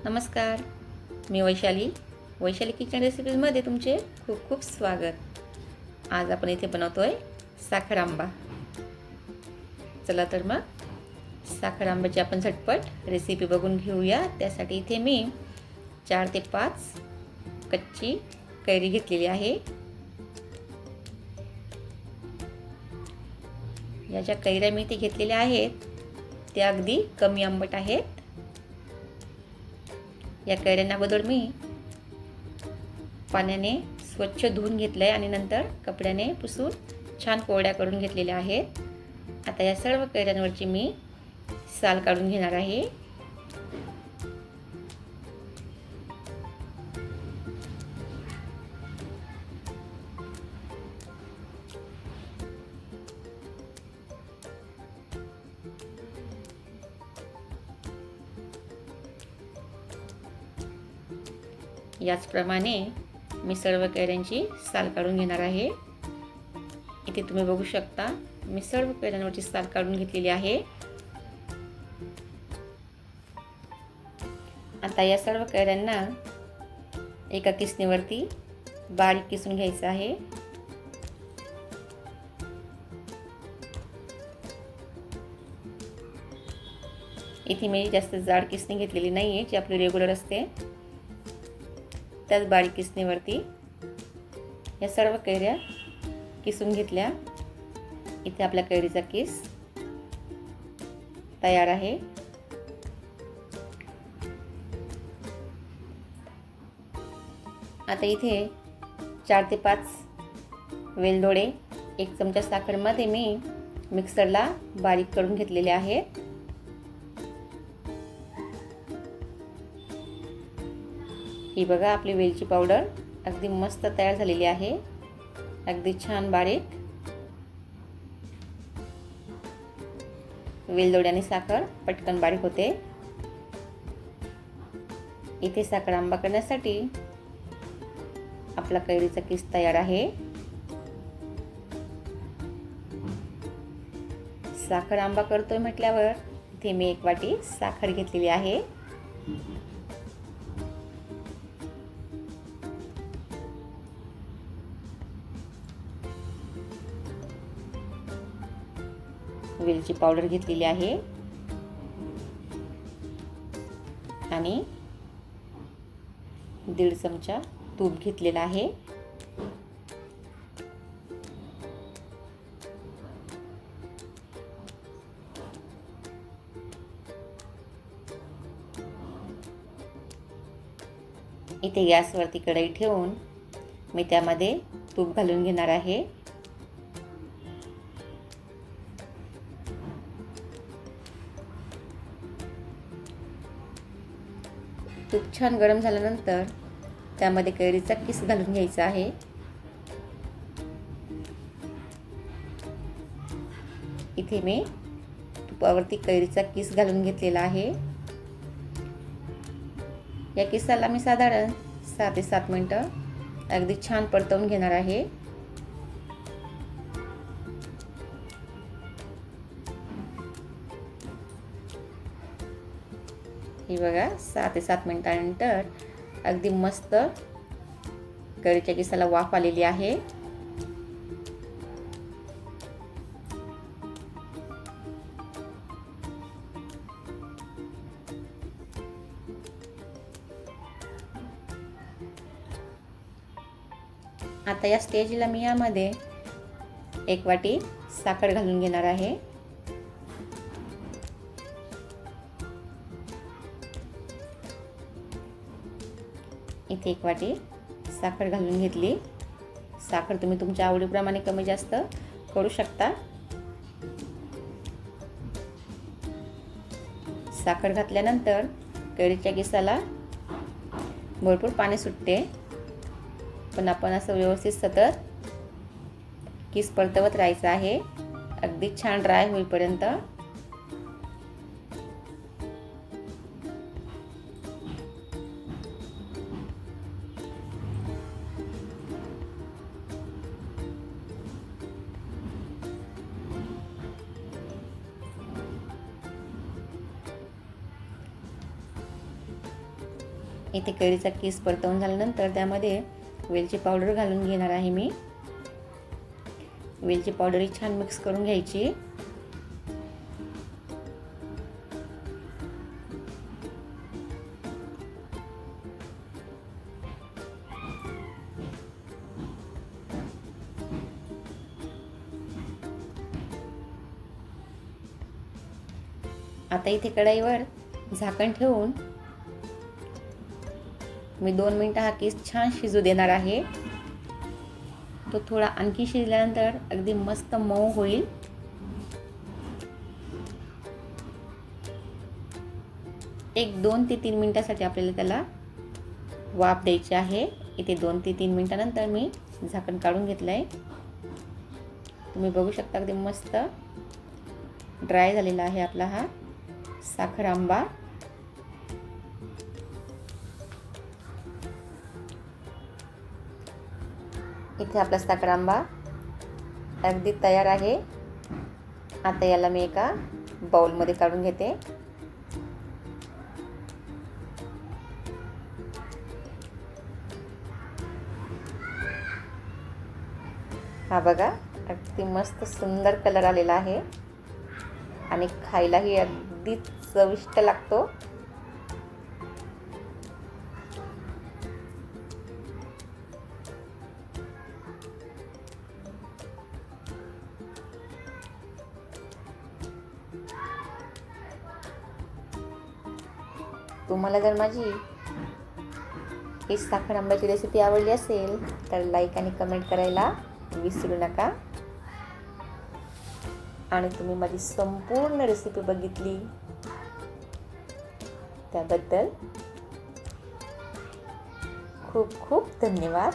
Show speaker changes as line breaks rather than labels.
नमस्कार. मी वैशाली किचन रेसिपीजमध्ये तुमचे खूप खूप स्वागत. आज आपण इथे बनवतोय साखर आंबा. चला तर मग साखर आंब्याची आपण झटपट रेसिपी बघून घेऊया. त्यासाठी इथे मी 4 ते 5 कच्ची कैरी घेतलेली आहे. या ज्या कैऱ्या मी इथे घेतलेल्या आहेत त्या अगदी कमी आंबट आहेत. या कैऱ्यांना अगोदर मी पाण्याने स्वच्छ धुवून घेतलंय आणि नंतर कपड्याने पुसून छान कोरड्या करून घेतलेल्या आहेत. आता या सर्व कैऱ्यांवरची मी साल काढून घेणार आहे. याचप्रमाणे मी सर्व कैऱ्यांची साल काढून घेणार आहे. इथे तुम्ही बघू शकता मी सर्व कैऱ्यांवरची साल काढून घेतलेली आहे. आता या सर्व कैऱ्यांना एका किसणीवरती बारीक किसून घ्यायचं आहे. इथे मी जास्त जाड किसणी घेतलेली नाही आहे, जी आपली रेग्युलर असते. त्याच बारीक किसणीवरती या सर्व कैऱ्या किसून घेतल्या. इथे आपल्या कैरीचा किस तयार आहे. आता इथे 4 ते 5 वेलदोडे 1 चमचा साखरमध्ये मी मिक्सरला बारीक करून घेतलेले आहेत. ही बघा आपली वेलची पावडर अगदी मस्त तयार झालेली आहे. अगदी छान बारीक. वेलदोडे आणि साखर पटकन बारीक होते. इथे साखर आंबा करण्यासाठी आपला कैरीचा किस तयार आहे. साखर आंबा करतोय म्हटल्यावर इथे मी 1 वाटी साखर घेतलेली आहे. वेलची पावडर घेतलेली आहे आणि 1.5 चमचा तूप घेतलेला आहे. इथे गॅसवरती कढई ठेवून मी त्यामध्ये तूप घालून घेणार आहे. तूप छान गरम झाल्यानंतर त्यामध्ये कैरीचा किस घालून घ्यायचा आहे. इथे मी तुपावरती कैरीचा किस घालून घेतलेला आहे. या किसाला मी साधारण 6 ते 7 मिनिटं अगदी छान परतवून घेणार आहे. हे बघा 6 ते 7 मिनिटांनंतर अगदी मस्त कैरीच्या किसाला वाफ आलेली आहे. आता या स्टेजला मी यामध्ये 1 वाटी साखर घालून घेणार आहे. इथे 1 वाटी साखर घालून घेतली. साखर तुम्ही तुमच्या आवडीप्रमाणे कमी जास्त करू शकता. साखर घातल्यानंतर कैरीच्या किसाला भरपूर पाणी सुटते, पण आपण असं व्यवस्थित सतत किस परतवत राहायचं आहे अगदी छान ड्राय होईपर्यंत. इथे कैरीचा किस परतवून झाल्यानंतर त्यामध्ये वेलची पावडर घालून घेणार आहे मी. वेलची पावडर ही छान मिक्स करून घ्यायची. आता इथे कढईवर झाकण ठेवून मी 2 मिनिटं हा किस छान शिजू देणार आहे. तो थोडा आणखी शिजल्यानंतर अगदी मस्त मऊ होईल. एक 2 ते 3 मिनिटासाठी आपल्याला त्याला वाफ द्यायची आहे. इथे 2 ते 3 मिनिटानंतर मी झाकण काढून घेतलं आहे. तुम्ही बघू शकता अगदी मस्त ड्राय झालेला आहे आपला हा साखर आंबा. इथे आपला साखर आंबा अगदी तयार आहे. आता याला मी एका बाउलमध्ये काढून घेते. हा बघा अगदी मस्त सुंदर कलर आलेला आहे आणि खायलाही अगदी चविष्ट लागतो. तुम्हाला जर माझी ही साखर आंब्याची रेसिपी आवडली असेल तर लाईक आणि कमेंट करायला विसरू नका. आणि तुम्ही माझी संपूर्ण रेसिपी बघितली त्याबद्दल खूप खूप धन्यवाद.